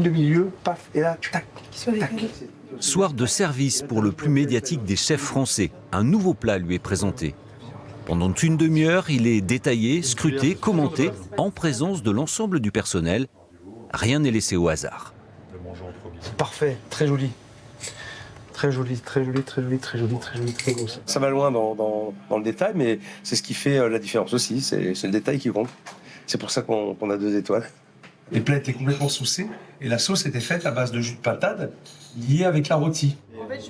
Le milieu, paf, et là, tac, tac. Soir de service pour le plus médiatique des chefs français. Un nouveau plat lui est présenté. Pendant une demi-heure, il est détaillé, scruté, commenté, en présence de l'ensemble du personnel. Rien n'est laissé au hasard. C'est parfait, très joli. Très joli, très joli, très joli, très joli, très joli, très beau. Ça va loin dans le détail, mais c'est ce qui fait la différence aussi. C'est le détail qui compte. C'est pour ça qu'on a 2 étoiles. Les plats étaient complètement saucés et la sauce était faite à base de jus de pintade lié avec la rôtie.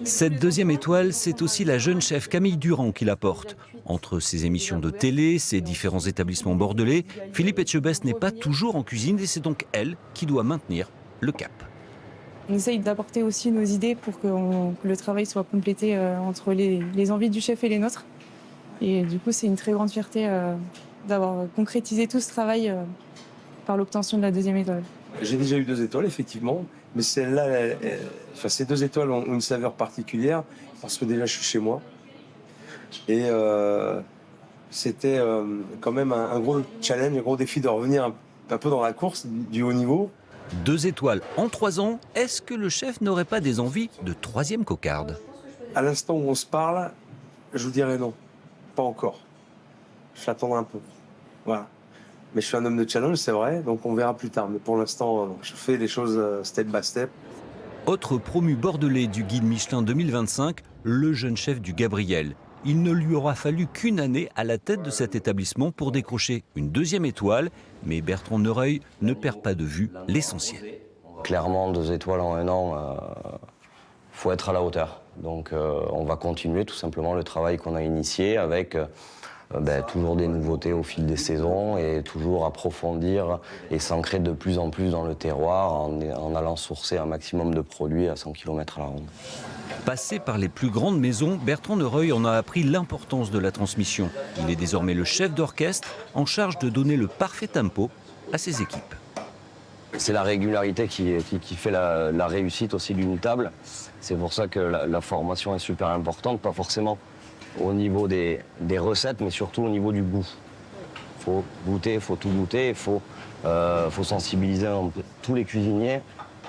Cette deuxième étoile, c'est aussi la jeune chef Camille Durand qui la porte. Entre ses émissions de télé, ses différents établissements bordelais, Philippe Etchebest n'est pas toujours en cuisine et c'est donc elle qui doit maintenir le cap. On essaye d'apporter aussi nos idées pour que le travail soit complété entre les envies du chef et les nôtres. Et du coup, c'est une très grande fierté d'avoir concrétisé tout ce travail par l'obtention de la 2e étoile. J'ai déjà eu 2 étoiles, effectivement, mais celle-là, ces 2 étoiles ont une saveur particulière parce que déjà je suis chez moi. Et c'était quand même un gros challenge, un gros défi de revenir un peu dans la course du haut niveau. 2 étoiles en 3 ans, est-ce que le chef n'aurait pas des envies de 3e cocarde? À l'instant où on se parle, je vous dirais non, pas encore. J'attendrai un peu, voilà. Mais je suis un homme de challenge, c'est vrai, donc on verra plus tard. Mais pour l'instant, je fais les choses step by step. Autre promu bordelais du guide Michelin 2025, le jeune chef du Gabriel. Il ne lui aura fallu qu'une année à la tête de cet établissement pour décrocher une 2e étoile. Mais Bertrand Nereuil ne perd pas de vue l'essentiel. Clairement, 2 étoiles en 1 an, faut être à la hauteur. Donc on va continuer tout simplement le travail qu'on a initié avec toujours des nouveautés au fil des saisons et toujours approfondir et s'ancrer de plus en plus dans le terroir en allant sourcer un maximum de produits à 100 km à la ronde. Passé par les plus grandes maisons, Bertrand Nereuil en a appris l'importance de la transmission. Il est désormais le chef d'orchestre en charge de donner le parfait tempo à ses équipes. C'est la régularité qui fait la réussite aussi d'une table. C'est pour ça que la formation est super importante, pas forcément au niveau des recettes, mais surtout au niveau du goût. Il faut goûter, il faut tout goûter, il faut sensibiliser tous les cuisiniers,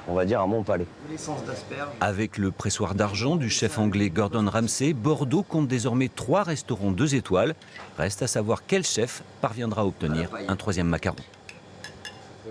on va dire, à mon palais. Avec le pressoir d'argent du chef anglais Gordon Ramsay, Bordeaux compte désormais 3 restaurants 2 étoiles. Reste à savoir quel chef parviendra à obtenir un 3e macaron.